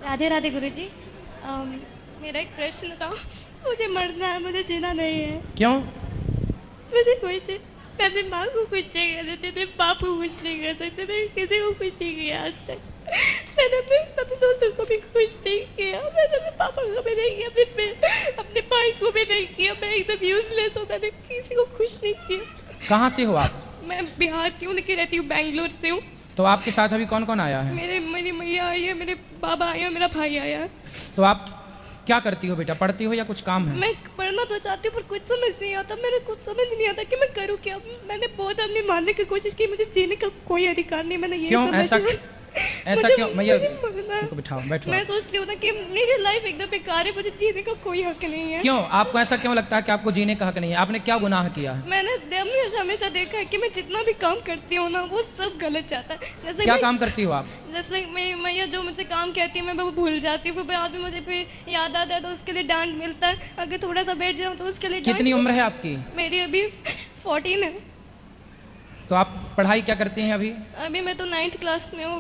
राधे राधे गुरुजी। मेरा एक प्रश्न था। मुझे मरना है, मुझे जीना नहीं है। क्यों? मुझे कोई चीज, मैं अपनी माँ को खुश नहीं कर सकती, अपने बाप को खुश नहीं कर सकती, मैं किसी को खुश नहीं किया आज तक। मैंने अपने दोस्तों को भी खुश नहीं किया, मैंने अपने पापा को भी नहीं किया, अपने भाई को भी नहीं किया। मैं एकदम यूजलेस हूँ, मैंने किसी को खुश नहीं किया। कहाँ से हो आप? मैं बिहार की हूँ, लेकिन रहती हूँ बैंगलोर से हूँ। तो आपके साथ अभी कौन कौन आया है? मेरी मैया आई है, मेरे बाबा आए हैं, मेरा भाई आया है। तो आप क्या करती हो बेटा? पढ़ती हो या कुछ काम है? मैं पढ़ना तो चाहती हूँ पर कुछ समझ नहीं आता। मेरे कुछ समझ नहीं आता कि मैं करूँ क्या। मैंने बहुत अपनी मानने की कोशिश की, मुझे जीने का कोई अधिकार नहीं। मैंने ये क्यों ऐसा क्यों? मैं बिठाओ, बैठो। मैं सोचती हूँ ना कि मेरी लाइफ एकदम बेकार है, मुझे जीने का कोई हक नहीं है। क्यों? आपको ऐसा क्यों लगता है कि आपको जीने का हक नहीं है? आपने क्या गुनाह किया है? मैंने हमेशा देखा है कि मैं जितना भी काम करती हूँ ना, वो सब गलत जाता है। जैसे क्या काम करती हो आप? जैसे मैया जो मुझे काम कहती है, मैं वो भूल जाती हूँ। फिर बाद में मुझे फिर याद आता है तो उसके लिए डांट मिलता है। अगर थोड़ा सा बैठ जाऊँ तो उसके लिए कितनी उम्र है आपकी? मेरी अभी 14 है। तो आप पढ़ाई क्या करती हैं अभी? अभी मैं तो 9th क्लास में हूँ।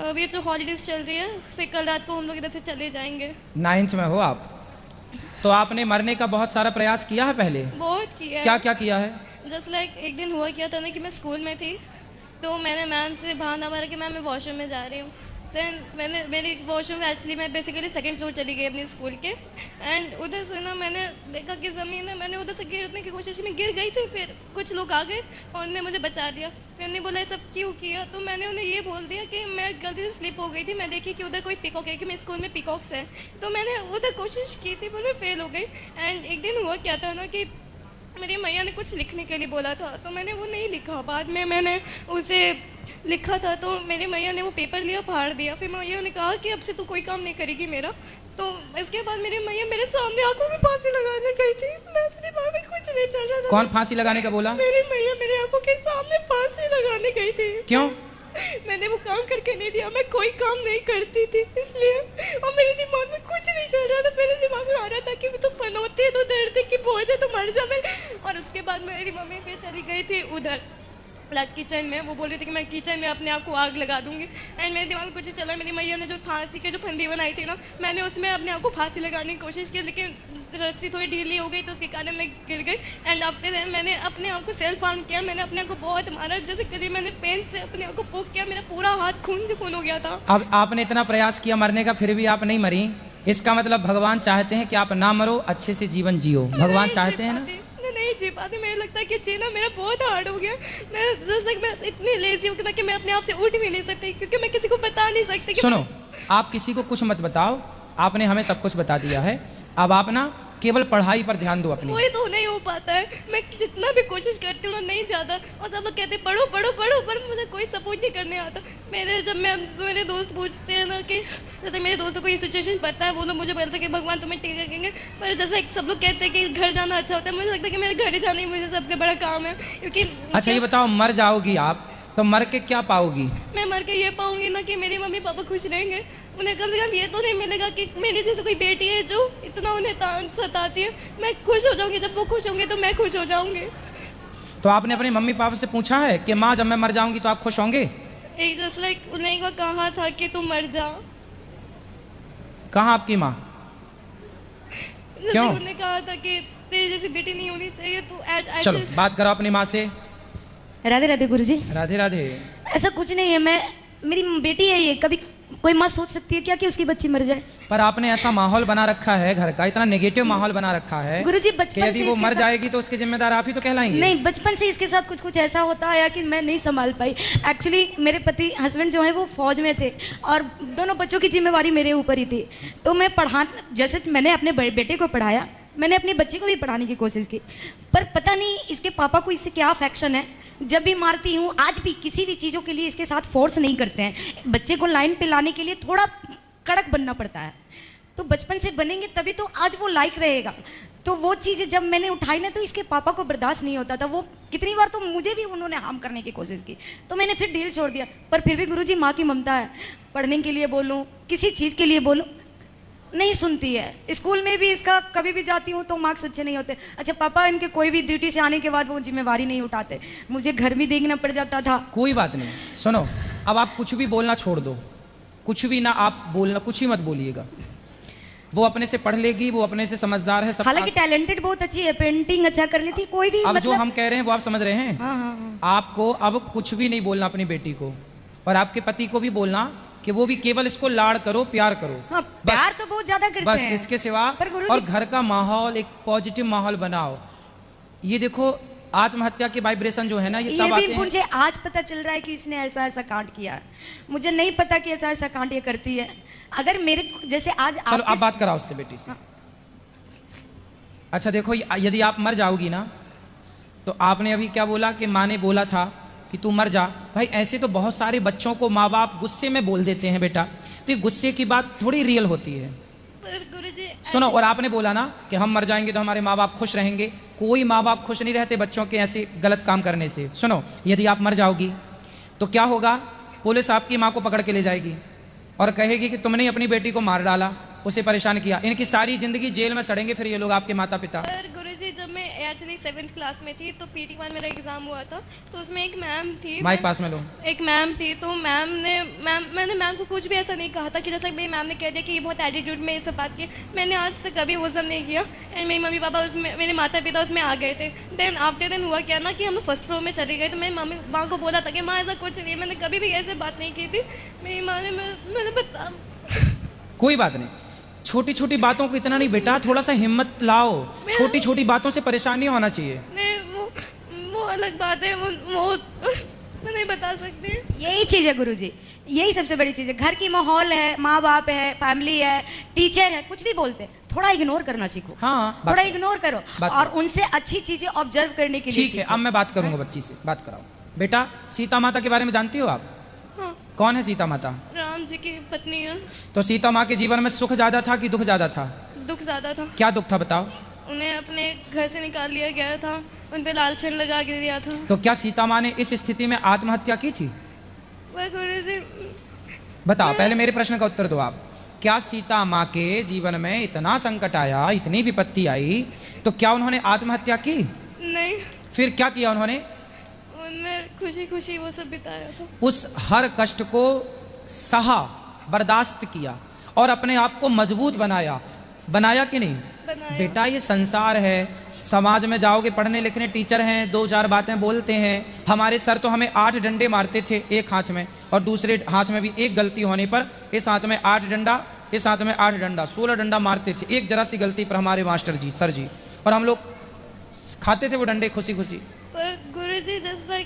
अभी जो हॉलीडेज चल रही है, फिर कल रात को हम लोग इधर से चले जाएंगे। 9th में हो आप? तो आपने मरने का बहुत सारा प्रयास किया है पहले? बहुत किया है। क्या क्या किया है? जस्ट लाइक एक दिन हुआ क्या था ना कि मैं स्कूल में थी, तो मैंने मैम से बहाना मारा कि मैम मैं वॉशरूम में जा रही हूँ। देन मेरी वॉशरूम एक्चुअली मैं बेसिकली सेकंड फ्लोर चली गई अपनी स्कूल के। एंड उधर से ना मैंने देखा कि ज़मीन है, मैंने उधर से गिरने की कोशिश में गिर गई थी। फिर कुछ लोग आ गए और उन्होंने मुझे बचा दिया। फिर उन्होंने बोला ये सब क्यों किया, तो मैंने उन्हें ये बोल दिया कि मैं गलती से स्लिप हो गई थी। मैं देखी कि उधर कोई पिकॉक है, कि मैं स्कूल में पिकॉक्स है, तो मैंने उधर कोशिश की थी पर मैं फेल हो गई। एंड एक दिन हुआ क्या था ना कि मेरी मैया ने कुछ लिखने के लिए बोला था, तो मैंने वो नहीं लिखा। बाद में मैंने उसे लिखा था, तो मेरी मैया ने वो पेपर लिया, फाड़ दिया। फिर मैया ने कहा कि अब से तू कोई काम नहीं करेगी मेरा। तो इसके बाद मेरी मैया मेरे सामने आंखों में फांसी लगाने गई थी। मैं दिमाग में कुछ नहीं चल रहा था। कौन फांसी लगाने का बोला? मेरी मैया मेरे आंखों के सामने फांसी लगाने गई थी। क्यों? मैंने वो काम करके नहीं दिया, मैं कोई काम नहीं करती थी इसलिए। और मेरे दिमाग में कुछ नहीं चल रहा था। मेरे दिमाग में आ रहा था कि तो पनौती है, तो दर्द है, कि बोझ है, तो मर जा मैं। और उसके बाद मेरी मम्मी फिर चली गई थी उधर किचन में। वो बोल रही थी कि मैं किचन में अपने आप को आग लगा दूंगी। एंड मेरे दिमाग में कुछ चला। मेरी मैया ने जो फांसी के जो फंदी बनाई थी ना, मैंने उसमें अपने आप को फांसी लगाने की कोशिश की, लेकिन रस्सी थोड़ी ढीली हो गई तो उसके कारण मैं गिर गई। एंड आफ्टर दैट मैंने अपने आप को सेल्फ हार्म किया। मैंने अपने आप को बहुत मारा, जैसे करीब मैंने पेन से अपने आप को पोक किया। मेरा पूरा हाथ खून हो गया था। अब आपने इतना प्रयास किया मरने का, फिर भी आप नहीं मरी। इसका मतलब भगवान चाहते हैं कि आप ना मरो, अच्छे से जीवन जियो। भगवान चाहते हैं ना? नहीं जी पाती। मुझे लगता है कि जीना मेरा बहुत हार्ड हो गया। मैं इतनी लेजी हो गया कि मैं अपने आप से उठ भी नहीं सकती, क्योंकि मैं किसी को बता नहीं सकती कि सुनो, आप किसी को कुछ मत बताओ। आपने हमें सब कुछ बता दिया है। अब आप ना केवल पढ़ाई पर ध्यान दो अपनी। वही तो नहीं हो पाता है। मैं जितना भी कोशिश करती हूँ ना, नहीं जाता। और सब लोग कहते हैं पढ़ो पढ़ो पढ़ो, पर मुझे कोई सपोर्ट नहीं करने आता। मेरे दोस्त पूछते हैं ना कि जैसे मेरे दोस्तों को ये सिचुएशन पता है, वो लोग मुझे बोलते हैं कि भगवान तुम्हें ठीक रखेंगे। पर जैसे सब लोग कहते हैं कि घर जाना अच्छा होता है, मुझे लगता है कि मेरे घर जाना ही मुझे सबसे बड़ा काम है। क्योंकि अच्छा ये बताओ, मर जाओगी आप तो मर के क्या पाओगी? मैं मर के ये पाऊंगी ना कि मेरे मम्मी पापा खुश रहेंगे। उन्हें कम से कम ये तो नहीं मिलेगा कि मेरी जैसे कोई बेटी है जो इतना उन्हें सताती है। मैं खुश हो जाऊंगी, जब वो खुश होंगे तो मैं खुश हो जाऊंगी। तो आपने अपने मम्मी पापा से पूछा है कि माँ जब मैं मर जाऊंगी तो आप खुश होंगे? एक जस्ट लाइक उन्हें एक बार कहा था कि तू मर जा। कहाँ आपकी माँ? क्यों? उन्हें कहा था कि तेरी जैसी बेटी नहीं होनी चाहिए, तू चलो बात करो अपनी माँ से। राधे राधे गुरुजी। राधे राधे। ऐसा कुछ नहीं है, मेरी बेटी है ये। कभी कोई माँ सोच सकती है क्या कि उसकी बच्ची मर जाए? पर आपने ऐसा माहौल बना रखा है घर का, इतना नेगेटिव माहौल बना रखा है गुरुजी, कि बचपन यदि से वो मर जाएगी तो उसके जिम्मेदार आप ही तो कहलाएंगे। नहीं, बचपन से इसके साथ कुछ कुछ ऐसा होता आया कि मैं नहीं संभाल पाई। एक्चुअली मेरे पति हस्बैंड जो है वो फौज में थे और दोनों बच्चों की जिम्मेवारी मेरे ऊपर ही थी। तो मैं जैसे मैंने अपने बेटे को पढ़ाया, मैंने अपने बच्चे को भी पढ़ाने की कोशिश की। पर पता नहीं इसके पापा को इससे क्या अफेक्शन है। जब भी मारती हूँ, आज भी किसी भी चीज़ों के लिए इसके साथ फोर्स नहीं करते हैं। बच्चे को लाइन पे लाने के लिए थोड़ा कड़क बनना पड़ता है। तो बचपन से बनेंगे तभी तो आज वो लाइक रहेगा। तो वो चीज़ जब मैंने उठाई ना, तो इसके पापा को बर्दाश्त नहीं होता था। वो कितनी बार तो मुझे भी उन्होंने हार्म करने की कोशिश की, तो मैंने फिर डील छोड़ दिया। पर फिर भी गुरुजी, माँ की ममता है। पढ़ने के लिए बोलूँ, किसी चीज़ के लिए बोलूँ, नहीं सुनती है। स्कूल में भी इसका कभी भी जाती हूँ तो मार्क्स अच्छे नहीं होते। अच्छा पापा इनके कोई भी ड्यूटी से आने के बाद वो जिम्मेवारी नहीं उठाते, मुझे घर भी देखना पड़ जाता था। कोई बात नहीं, सुनो अब आप कुछ भी बोलना छोड़ दो। कुछ भी ना आप बोलना, कुछ ही मत बोलिएगा। वो अपने से पढ़ लेगी, वो अपने से समझदार है सब। हालांकि टैलेंटेड बहुत अच्छी है, पेंटिंग अच्छा कर लेती, कोई भी अब मतलब। जो हम कह रहे हैं वो आप समझ रहे हैं। हाँ हाँ हाँ। आपको अब कुछ भी नहीं बोलना अपनी बेटी को, और आपके पति को भी बोलना कि वो भी केवल इसको लाड़ करो, प्यार करो। हाँ, प्यार तो बहुत ज्यादा करते बस हैं। इसके सिवा। पर गुरुजी- और घर का माहौल एक पॉजिटिव माहौल बनाओ। ये देखो आत्महत्या के वाइब्रेशन जो है ना, ये ये तब आते भी हैं। मुझे आज पता चल रहा है कि इसने ऐसा ऐसा कांड किया है। मुझे नहीं पता कि ऐसा ऐसा कांड ये करती है। अगर मेरे जैसे आज चलो आपके- आप बात कराओ उससे बेटी से। अच्छा देखो, यदि आप मर जाओगी ना, तो आपने अभी क्या बोला कि माँ ने बोला था कि तू मर जा। भाई ऐसे तो बहुत सारे बच्चों को माँ बाप गुस्से में बोल देते हैं बेटा, तो ये गुस्से की बात थोड़ी रियल होती है। पर गुरुजी सुनो, और आपने बोला ना कि हम मर जाएंगे तो हमारे माँ बाप खुश रहेंगे। कोई माँ बाप खुश नहीं रहते बच्चों के ऐसे गलत काम करने से। सुनो, यदि आप मर जाओगी तो क्या होगा, पुलिस आपकी माँ को पकड़ के ले जाएगी और कहेगी कि तुमने अपनी बेटी को मार डाला, उसे परेशान किया। इनकी सारी जिंदगी जेल में सड़ेंगे फिर ये लोग, आपके माता पिता। पर गुरुजी जब मैं एक्चुअली 7th क्लास में थी तो PT1 मेरा एग्जाम हुआ था, तो उसमें एक मैम थी। माइक पास में लो। एक मैम थी, तो मैंने मैम को कुछ भी ऐसा नहीं कहा था कि जैसा मेरी मैम ने कह दिया कि ये बहुत एटीट्यूड में ये सब बात की। मैंने आज तक कभी वो सब नहीं किया। एंड मेरी मम्मी पापा उसमें, मेरे माता पिता उसमें आ गए थे। देन आफ्टर देन हुआ क्या ना कि हम फर्स्ट फ्लोर में चले गए, तो मेरी मम्मी माँ को बोला था कि माँ ऐसा कुछ नहीं, मैंने कभी भी ऐसे बात नहीं की थी। मेरी माँ ने मैंने बता। कोई बात नहीं, छोटी छोटी बातों को इतना नहीं बेटा, थोड़ा सा हिम्मत लाओ। छोटी छोटी बातों से परेशान नहीं होना चाहिए। नहीं, वो अलग बात है, वो मैं नहीं बता सकती। यही चीज है गुरुजी, यही सबसे बड़ी चीज है। घर की माहौल है, माँ बाप है, फैमिली है, टीचर है, कुछ भी बोलते हैं, थोड़ा इग्नोर करना सीखो। हाँ, थोड़ा इग्नोर करो बात और करो। उनसे अच्छी चीजें ऑब्जर्व करने के लिए ठीक है, अब मैं बात करूंगा बच्ची से। बात कराओ बेटा। सीता माता के बारे में जानती हो आप? हाँ, कौन है सीता माता? राम जी की पत्नी है। तो सीता माँ के जीवन में सुख ज्यादा था कि दुख ज्यादा था? दुख ज्यादा था। क्या दुख था बताओ? उन्हें अपने घर से निकाल लिया गया था, उन पे लालचन लगा के दिया था। तो क्या सीता माँ ने इस स्थिति में आत्महत्या की थी? वह गुरुजी बताओ, पहले मेरे प्रश्न का उत्तर दो आप। क्या सीता माँ के जीवन में इतना संकट आया, इतनी विपत्ति आई, तो क्या उन्होंने आत्महत्या की? नहीं, फिर क्या किया उन्होंने? उन्होंने खुशी खुशी वो सब बिताया था। उस हर कष्ट को सहा, बर्दाश्त किया और अपने आप को मजबूत बनाया। बनाया कि नहीं? बनाया। बेटा ये संसार है, समाज में जाओगे, पढ़ने लिखने टीचर हैं, दो चार बातें बोलते हैं। हमारे सर तो हमें 8 डंडे मारते थे एक हाथ में, और दूसरे हाथ में भी एक गलती होने पर इस हाथ में 8 डंडा, इस हाथ में 8 डंडा, 16 डंडा मारते थे एक जरा सी गलती पर हमारे मास्टर जी, सर जी। और हम लोग खाते थे वो डंडे खुशी खुशी। पर गुरुजी जैसे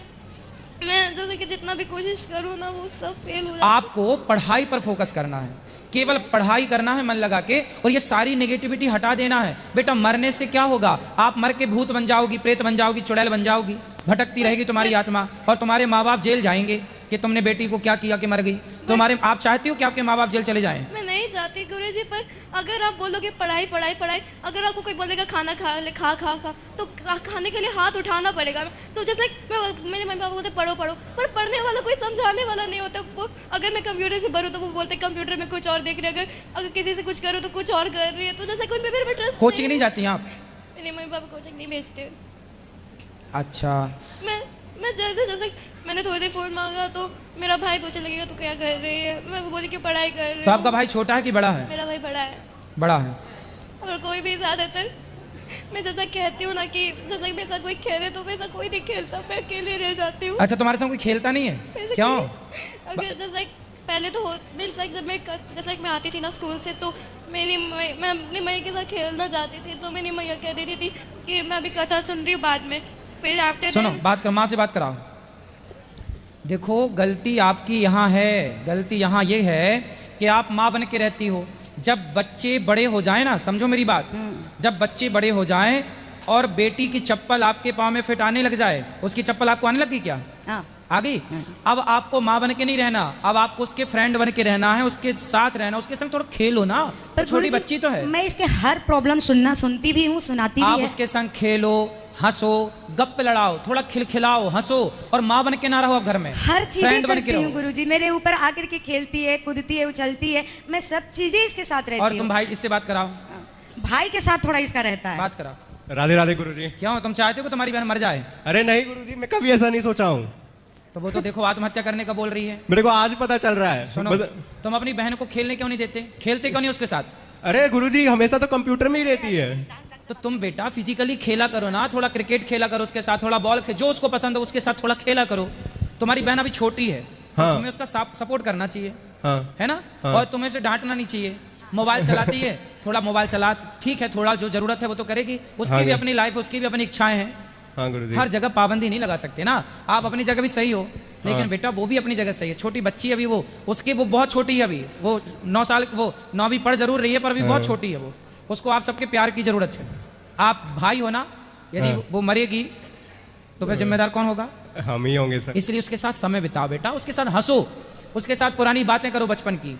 मैं जैसे कि जितना भी कोशिश करूँ ना, वो सब फेल हो जाता। आपको पढ़ाई पर फोकस करना है, केवल पढ़ाई करना है मन लगा के, और ये सारी नेगेटिविटी हटा देना है। बेटा मरने से क्या होगा? आप मर के भूत बन जाओगी, प्रेत बन जाओगी, चुड़ैल बन जाओगी, भटकती रहेगी तुम्हारी आत्मा, और तुम्हारे माँ बाप जेल जाएंगे कि तुमने बेटी को क्या किया कि मर गई। तुम्हारे आप चाहती हो कि आपके माँ बाप जेल चले जाएं? मैं नहीं चाहती गुरुजी, पर अगर आप बोलोगे पढ़ाई पढ़ाई पढ़ाई, अगर आपको कोई बोलेगा खाना खा ले, खा खा खा, तो खाने के लिए हाथ उठाना पड़ेगा ना। तो जैसे मेरे मम्मी पापा बोलते पढ़ो पढ़ो, पर पढ़ने वाला कोई समझाने वाला नहीं होता। वो अगर मैं कंप्यूटर से भरूँ तो वो बोलते कंप्यूटर में कुछ और देख रहे हैं, अगर किसी से कुछ करूँ तो कुछ और कर रही है। तो जैसे कोई मेरे ट्रस्ट कोचिंग नहीं जाती हैं आप? मेरे मम्मी पापा कोचिंग नहीं भेजते। अच्छा, मैं जैसे जैसे मैंने थोड़ी देर फ़ोन मांगा तो मेरा भाई पूछने लगेगा तू क्या कर रही है। मैं बोली कि पढ़ाई कर रही हूँ। तो आपका भाई छोटा है कि बड़ा है? मेरा भाई बड़ा है। बड़ा है। और कोई भी ज़्यादातर मैं जैसा कहती हूँ ना कि जैसा मेरे साथ कोई खेले तो वैसा कोई नहीं खेलता, मैं अकेले रह जाती हूँ। अच्छा, तुम्हारे साथ कोई खेलता नहीं है? वैसे क्यों? अगर जैसे पहले तो मीन्स लाइक जब जैसे मैं आती थी ना स्कूल से, तो मैं अपनी मैया के साथ खेलना जाती थी, तो मेरी मैया कह देती थी कि मैं अभी कथा सुन रही हूँ बाद में। फिर आफ्टर सुनो, बात कर, माँ से बात कराओ। देखो गलती आपकी यहाँ है, गलती यहाँ ये है कि आप माँ बन के रहती हो। जब बच्चे बड़े हो जाएं ना, समझो मेरी बात, जब बच्चे बड़े हो जाएं और बेटी की चप्पल आपके पाँव में फिट आने लग जाए, उसकी चप्पल आपको आने लगी क्या? हाँ। आ गई? अब आपको माँ बन के नहीं रहना, अब आपको उसके फ्रेंड बन के रहना है, उसके साथ रहना, उसके संग थोड़ा खेलो ना। पर छोटी गुरुजी, बच्ची तो है। मैं इसके हर प्रॉब्लम सुनती भी हूँ, सुनाती आप भी है। उसके संग खेलो, हंसो, गप लड़ाओ, थोड़ा खिलखिलाओ, हंसो, और माँ बन के ना रहो घर में, हर चीजें फ्रेंड बन के करती हूँ रहो। गुरुजी, मेरे ऊपर आकर के खेलती है, कूदती है, उछलती है, मैं सब चीजें इसके साथ रहती हूँ। और तुम भाई इससे बात कराओ, भाई के साथ थोड़ा इसका रहता है। बात कराओ। राधे राधे गुरुजी। क्यों, तुम चाहते हो कि तुम्हारी बहन मर जाए? अरे नहीं गुरुजी, मैं कभी ऐसा नहीं सोचा हूँ। तो वो तो देखो आत्महत्या करने का बोल रही है। मेरे को आज पता चल रहा है। सुनो, तुम अपनी बहन को खेलने क्यों नहीं देते? खेलते क्यों नहीं उसके साथ? अरे गुरुजी हमेशा तो कंप्यूटर में ही रहती है। तो तुम बेटा फिजिकली खेला करो ना, थोड़ा क्रिकेट खेला करो उसके साथ, थोड़ा बॉल जो उसको पसंद हो उसके साथ थोड़ा खेला करो। तुम्हारी बहन अभी छोटी है, हाँ। तुम्हें उसका सपोर्ट करना चाहिए, हाँ। है ना? हाँ। और तुम्हें से डांटना नहीं चाहिए। मोबाइल चलाती है, थोड़ा मोबाइल चला, ठीक है, थोड़ा जो जरूरत है वो तो करेगी, उसकी हाँ भी जी। अपनी लाइफ, उसकी भी अपनी इच्छाएं हैं। हाँ गुरुजी। हर जगह पाबंदी नहीं लगा सकते ना। आप अपनी जगह भी सही हो, लेकिन हाँ। बेटा वो भी अपनी जगह सही है। छोटी बच्ची अभी वो, उसकी वो बहुत छोटी है अभी, वो 9 साल, वो 9वीं पढ़ जरूर रही है पर अभी बहुत हाँ। छोटी है वो। उसको आप सबके प्यार की जरूरत है। आप भाई हो ना, यदि हाँ। वो मरेगी तो फिर जिम्मेदार कौन होगा? हम ही होंगे सर। इसलिए उसके साथ समय बिताओ बेटा, उसके साथ हंसो, उसके साथ पुरानी बातें करो बचपन की,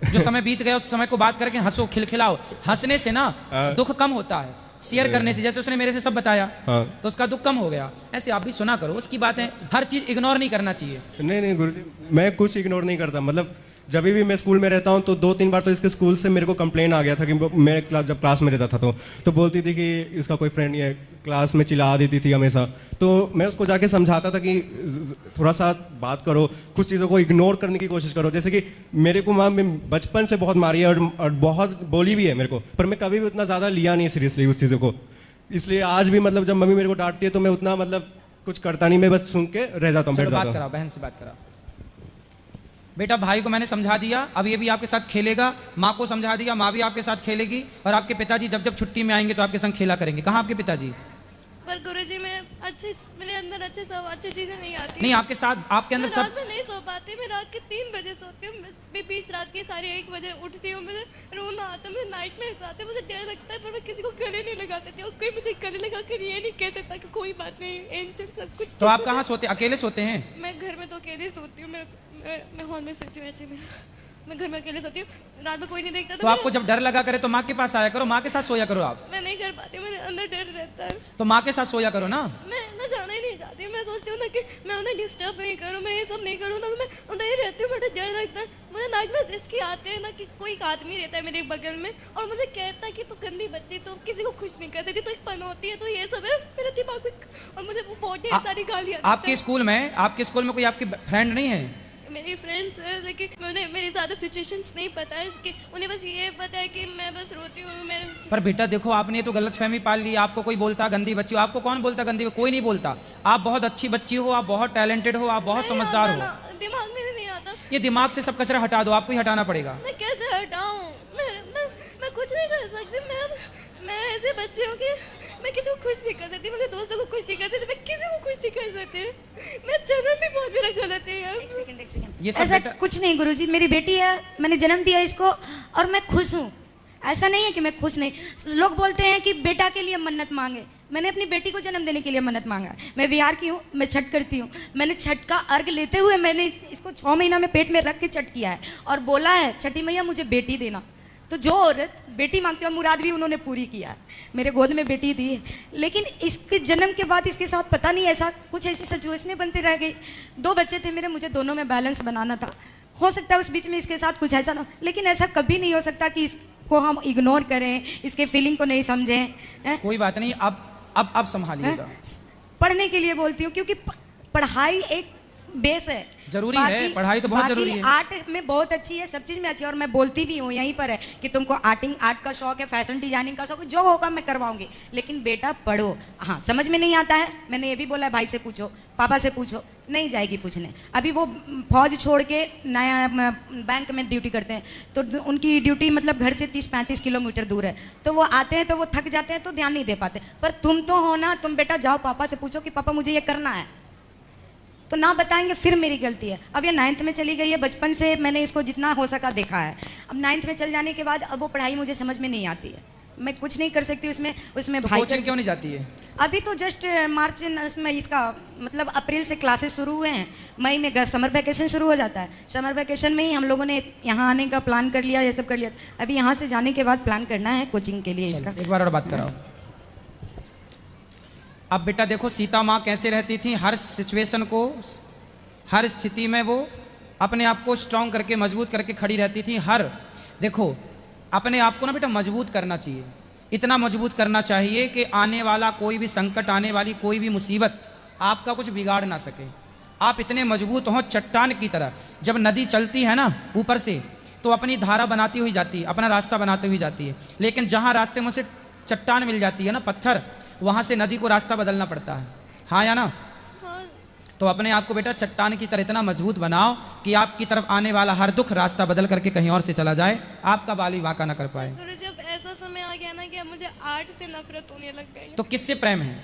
जो समय बीत गया उस समय को बात करके हंसो, खिलखिलाओ। हंसने से ना हाँ। दुख कम होता है, शेयर करने से। जैसे उसने मेरे से सब बताया, हाँ। तो उसका दुख कम हो गया। ऐसे आप भी सुना करो उसकी बातें, हर चीज इग्नोर नहीं करना चाहिए। नहीं गुरुजी, मैं कुछ इग्नोर नहीं करता। मतलब जब भी मैं स्कूल में रहता हूँ तो 2-3 बार तो इसके स्कूल से मेरे को कंप्लेन आ गया था कि मैं जब क्लास में रहता था तो बोलती थी कि इसका कोई फ्रेंड नहीं है, क्लास में चिल्ला देती थी हमेशा। तो मैं उसको जाके समझाता था कि थोड़ा सा बात करो, कुछ चीज़ों को इग्नोर करने की कोशिश करो। जैसे कि मेरे को माँ बचपन से बहुत मारी है और बहुत बोली भी है मेरे को, पर मैं कभी भी उतना ज़्यादा लिया नहीं सीरियसली उस चीज़ों को। इसलिए आज भी मतलब जब मम्मी मेरे को डांटती है तो मैं उतना मतलब कुछ करता नहीं, मैं बस सुन के रह जाता हूँ, बैठ चलो जाता बात हूँ। कराओ, बहन से बात कराओ। बेटा भाई को मैंने समझा दिया, अब ये भी आपके साथ खेलेगा। माँ को समझा दिया, माँ भी आपके साथ खेलेगी। और आपके पिताजी जब जब छुट्टी में आएंगे तो आपके संग खेला करेंगे। कहाँ आपके पिताजी? पर गुरुजी मैं मेरे अंदर अच्छी चीजें नहीं आती। नहीं, आपके साथ, आपके अंदर मैं सब। रात में नहीं सो पाती। मैं रात के 3 बजे सोती हूँ, मैं बीच रात के 1:30 बजे उठती हूँ। मुझे रोना आता है, मुझे नाइट में आते, मुझे डर लगता है, पर मैं किसी को गले नहीं लगा सकती। और कोई मुझे गले लगा कर ये नहीं कह सकता कि कोई बात नहीं, एंजल सब कुछ। तो आप कहाँ सोते? अकेले सोते हैं? मैं घर में तो अकेले सोती हूँ। मैं हॉल में सोती हूँ। ऐसे मैं घर में अकेले सोती हूँ, रात में कोई नहीं देखता। तो आपको जब डर लगा करे तो माँ के पास आया करो, माँ के साथ सोया करो आप। मैं नहीं कर पाती, मेरे अंदर डर रहता है। तो माँ के साथ सोया करो ना। मैं जाना ही नहीं चाहती। मैं सोचती हूँ ना कि मैं उन्हें डिस्टर्ब नहीं करूँ, मैं ये सब नहीं करूँ ना, मैं उधर ही रहती हूँ। मुझे डर लगता है, मुझे नाइट में इसकी आते हैं ना कि कोई एक आदमी रहता है मेरे बगल में और मुझे कहता है कि तू गंदी बच्ची, तो किसी को खुश नहीं कर सकती, तो एक पन होती है। तो ये सब है मेरे दिमाग में, और मुझे वो बहुत ढेर सारी गालियाँ। आपके स्कूल में कोई आपकी फ्रेंड नहीं है? मेरी फ्रेंड्स है, लेकिन उन्हें मेरी ज़्यादा सिचुएशंस नहीं पता है कि उन्हें बस ये पता है कि मैं बस रोती हूँ। मैं पर बेटा देखो, आपने तो गलत फहमी पाल ली। आपको कोई बोलता गंदी बच्ची हो, आपको कौन बोलता गंदी? कोई नहीं बोलता। आप बहुत अच्छी बच्ची हो, आप बहुत टैलेंटेड हो, आप बहुत समझदार हो। दिमाग में नहीं आता। ये दिमाग से सब कचरा हटा दो, आपको ही हटाना पड़ेगा। मैं कैसे हटाऊं? मैं कुछ नहीं कर सकती। मैं ऐसे बच्चे हूँ कि मैं किसी को खुश नहीं कर सकती, मेरे दोस्तों को खुश नहीं कर सकती, मैं किसी को खुश नहीं कर सकती। मैं जन्म भी बहुत मेरा गलत है यार। एक सेकंड ये सब ऐसा बेटा- कुछ नहीं गुरुजी, मेरी बेटी है, मैंने जन्म दिया इसको और मैं खुश हूँ। ऐसा नहीं है कि मैं खुश नहीं। लोग बोलते हैं कि बेटा के लिए मन्नत मांगे, मैंने अपनी बेटी को जन्म देने के लिए मन्नत मांगा। मैं बिहार की हूँ, मैं छठ करती हूँ। मैंने छठ का अर्घ लेते हुए मैंने इसको 6 महीना में पेट में रख के छठ किया है और बोला है छठी मैया मुझे बेटी देना। तो जो औरत बेटी मांगती है मुराद भी उन्होंने पूरी किया है। मेरे गोद में बेटी दी है, लेकिन इसके जन्म के बाद इसके साथ पता नहीं ऐसा कुछ ऐसी सिचुएशनें बनती रह गई। 2 बच्चे थे मेरे, मुझे दोनों में बैलेंस बनाना था। हो सकता है उस बीच में इसके साथ कुछ ऐसा ना, लेकिन ऐसा कभी नहीं हो सकता कि इसको हम इग्नोर करें, इसके फीलिंग को नहीं समझें। कोई बात नहीं, अब संभालिएगा। पढ़ने के लिए बोलती हूँ क्योंकि पढ़ाई एक बेस है, जरूरी है, पढ़ाई तो बहुत जरूरी है। आर्ट में बहुत अच्छी है, सब चीज में अच्छी है। और मैं बोलती भी हूँ यहीं पर है कि तुमको आर्ट का शौक है, फैशन डिजाइनिंग का शौक है, जो होगा मैं करवाऊंगी, लेकिन बेटा पढ़ो। हाँ समझ में नहीं आता है, मैंने ये भी बोला है, भाई से पूछो, पापा से पूछो, नहीं जाएगी पूछने। अभी वो फौज छोड़ के नया बैंक में ड्यूटी करते हैं, तो उनकी ड्यूटी मतलब घर से 30-35 किलोमीटर दूर है। तो वो आते हैं तो वो थक जाते हैं, तो ध्यान नहीं दे पाते। पर तुम तो हो ना, तुम बेटा जाओ पापा से पूछो कि पापा मुझे ये करना है, तो ना बताएंगे फिर मेरी गलती है। अब ये 9th में चली गई है, बचपन से मैंने इसको जितना हो सका देखा है। अब 9th में चल जाने के बाद अब वो पढ़ाई मुझे समझ में नहीं आती है, मैं कुछ नहीं कर सकती उसमें तो भाई कोचिंग क्यों नहीं जाती है? अभी तो जस्ट मार्च में इसका मतलब अप्रैल से क्लासेस शुरू हुए हैं, मई में समर वैकेशन शुरू हो जाता है। समर वैकेशन में ही हम लोगों ने यहाँ आने का प्लान कर लिया, ये सब कर लिया। अभी यहाँ से जाने के बाद प्लान करना है कोचिंग के लिए इसका। एक बार और बात कराओ। अब बेटा देखो, सीता माँ कैसे रहती थी, हर सिचुएशन को, हर स्थिति में वो अपने आप को स्ट्रांग करके, मजबूत करके खड़ी रहती थी। देखो अपने आप को ना बेटा मजबूत करना चाहिए, इतना मजबूत करना चाहिए कि आने वाला कोई भी संकट, आने वाली कोई भी मुसीबत आपका कुछ बिगाड़ ना सके। आप इतने मजबूत हो चट्टान की तरह। जब नदी चलती है ना ऊपर से तो अपनी धारा बनाती हुई जाती है, अपना रास्ता बनाते हुई जाती है, लेकिन जहाँ रास्ते में से चट्टान मिल जाती है ना, पत्थर, वहाँ से नदी को रास्ता बदलना पड़ता है। हाँ या ना? हाँ तो अपने आप को बेटा चट्टान की तरह इतना मजबूत बनाओ कि आपकी तरफ आने वाला हर दुख रास्ता बदल करके कहीं और से चला जाए, आपका बाल भी वाका ना कर पाए। गुरु, जब ऐसा समय आ गया ना कि अब मुझे आर्ट से नफरत होने लग गई। तो किससे प्रेम है?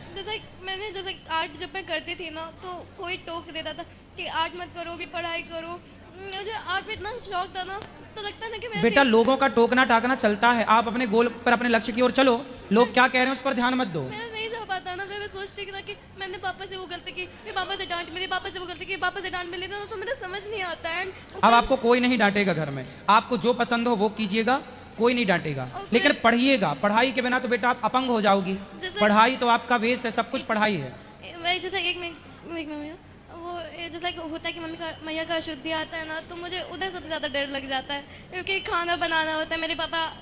जैसे आर्ट जब मैं करती थी ना तो कोई टोक देता था कि आर्ट मत करो, भी पढ़ाई करो। मुझे आर्ट में इतना शौक था ना, तो लगता था कि मैं बेटा लोगों का टोकना टाकना चलता है, आप अपने गोल पर, अपने लक्ष्य की ओर चलो। लोग क्या कह रहे हैं उस पर ध्यान मत दो। मैं नहीं जा पाता ना, फिर मैं सोचती था कि मैंने पापा से वो गलती की, फिर पापा से डांट मिली, पापा से वो गलती की, पापा से डांट मिली, तो मुझे समझ नहीं आता है। अब आपको कोई नहीं डांटेगा घर में, आपको जो पसंद हो वो कीजिएगा, कोई नहीं डांटेगा, लेकिन पढ़िएगा। पढ़ाई के बिना तो बेटा आप अपंग हो जाओगी। पढ़ाई तो आपका वेश है, सब कुछ पढ़ाई है। मैं जैसे एक मिनट वो जैसा कि होता है कि मम्मी का मैया का अशुद्धि आता है ना, तो मुझे उधर सबसे ज़्यादा डर लग जाता है, क्योंकि खाना बनाना होता है।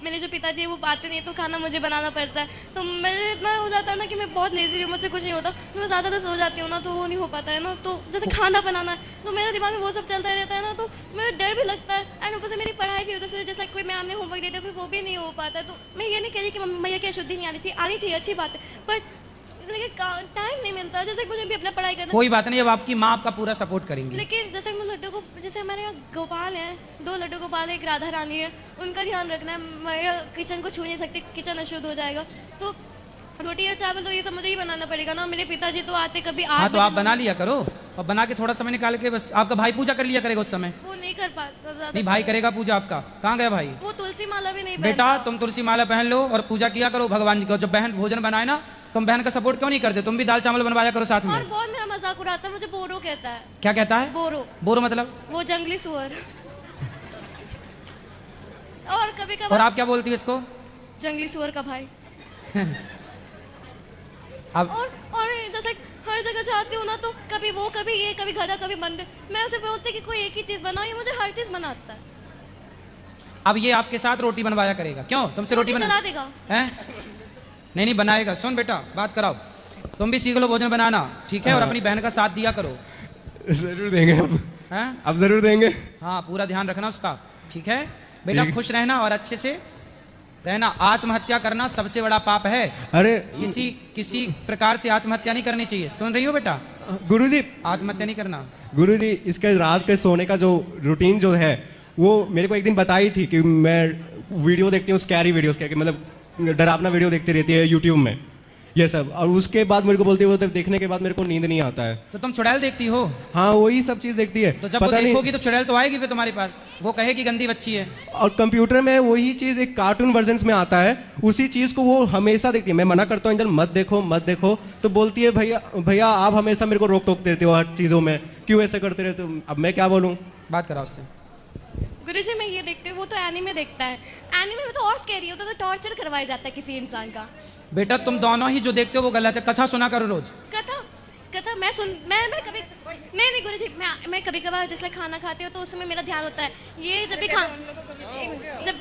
मेरे जो पिताजी है वो आते नहीं, तो खाना मुझे बनाना पड़ता है। तो मुझे इतना हो जाता है ना कि मैं बहुत लेजी हूँ, मुझसे कुछ नहीं होता। तो मैं ज़्यादा सो जाती हूँ ना, तो वो नहीं हो पाता है ना। तो जैसे खाना बनाना है तो मेरे दिमाग में वो सब चलता रहता है ना, तो मुझे डर भी लगता है। एंड ऊपर से मेरी पढ़ाई भी होता है, जैसा कोई मैम ने होमवर्क देता है फिर वो भी नहीं हो पाता है। तो मैं ये नहीं कह रही कि मैया की अशुद्धि नहीं आनी चाहिए, अच्छी बात है, बट लेकिन टाइम नहीं मिलता। जैसे मुझे भी अपना पढ़ाई करना। कोई बात नहीं, अब आपकी माँ आपका पूरा सपोर्ट करेंगी। लेकिन जैसे मैं लड्डू को, जैसे हमारे यहाँ गोपाल हैं, 2 लड्डू गोपाल है, एक राधा रानी है, उनका ध्यान रखना है। मैं किचन को छू नहीं सकती, किचन अशुद्ध हो जाएगा। तो रोटी या चावल तो ये सब मुझे ही बनाना पड़ेगा ना। मेरे पिताजी तो आते कभी 8 हाँ तो आप बना लिया करो, और बना के थोड़ा समय निकाल के बस आपका भाई पूजा कर लिया करेगा उस समय। वो नहीं कर पाता ज्यादा। नहीं, भाई करेगा पूजा आपका। कहाँ गया भाई? वो तुलसी माला भी नहीं बेटा पहनता। तुम तुलसी माला पहन लो और पूजा किया करो भगवान जी को। जब बहन भोजन बनाए ना, तुम बहन का सपोर्ट क्यों नहीं करते? तुम भी दाल चावल बनवाया करो साथ में। और बहुत मेरा मजाक उड़ाता है, मुझे बोरो कहता है। क्या कहता है? बोरो। बोरो मतलब? वो जंगली सुअर। और कभी और कभार आप क्या बोलती है इसको? जंगली सुअर का भाई। अब और जैसे हर जगह जाती हूँ ना, तो कभी वो, कभी ये, कभी गधा, कभी बंदर। मैं उसे बोलती कि कोई एक ही चीज बनाओ, ये मुझे हर चीज बनाता है। अब ये आपके साथ रोटी बनवाया करेगा। क्यों? तुमसे रोटी चला देगा। हैं? नहीं बनाएगा। सुन बेटा, बात कराओ, तुम भी सीख लो भोजन बनाना, ठीक है? और अपनी बहन का साथ दिया करो। जरूर देंगे अब। हैं? अब जरूर देंगे। हाँ, पूरा ध्यान रखना उसका, ठीक है बेटा? खुश रहना और अच्छे से रहना। आत्महत्या करना सबसे बड़ा पाप है। अरे किसी प्रकार से आत्महत्या नहीं करनी चाहिए। सुन रही हो बेटा? गुरुजी, आत्महत्या नहीं करना। गुरुजी, इसके रात के सोने का जो रूटीन जो है वो मेरे को एक दिन बताई थी कि मैं वीडियो देखती हूँ, स्कैरी वीडियोस क्या, कि मतलब डरावना वीडियो देखती रहती है यूट्यूब में ये सब, और उसके बाद मेरे को बोलती है वो देखने के बाद मेरे को नींद नहीं आता है। तो तुम चुड़ैल देखती हो? हाँ, वही सब चीज देखती है। तो जब वो पता नहीं, देखोगी तो चुड़ैल तो आएगी फिर तुम्हारे पास, वो कहेगी गंदी बच्ची है। और कंप्यूटर में वही चीज एक कार्टून वर्जन में आता है, उसी चीज को वो हमेशा देखती है। मैं मना करता हूँ एंजल मत देखो मत देखो, तो बोलती है भैया आप हमेशा मेरे को रोक टोक देते हो हर चीजों में, क्यों ऐसे करते रहते हो? अब मैं क्या बोलूँ? बात कराओ उससे। गुरुजी मैं ये देखती हूँ, वो तो एनीमे देखता है। एनीमे में तो और स्कैरी होता है, तो टॉर्चर करवाया जाता है किसी इंसान का। बेटा तुम दोनों ही जो देखते हो वो गलत है। कथा सुना करो रोज। कथा मैं कभी नहीं गुरुजी, मैं कभी कभार जैसे खाना खाती हूँ तो उसमें मेरा ध्यान होता है। ये जब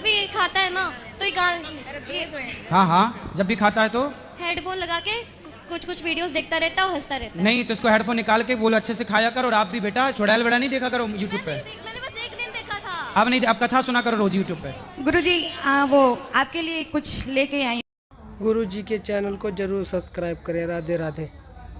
भी खाता है ना, तो हाँ, जब भी खाता है तो हेडफोन लगा के कुछ वीडियोस देखता रहता है, हंसता रहता है। नहीं तो इसको हेडफोन निकाल के बोलो अच्छे से खाया करो। और आप भी बेटा चुड़ैल बड़ा नहीं देखा करो यूट्यूब पे। मैंने बस एक दिन देखा था। अब नहीं, अब कथा सुना करो रोज यूट्यूब पे। गुरुजी वो आपके लिए कुछ लेके आई। गुरु जी के चैनल को जरूर सब्सक्राइब करें। राधे राधे।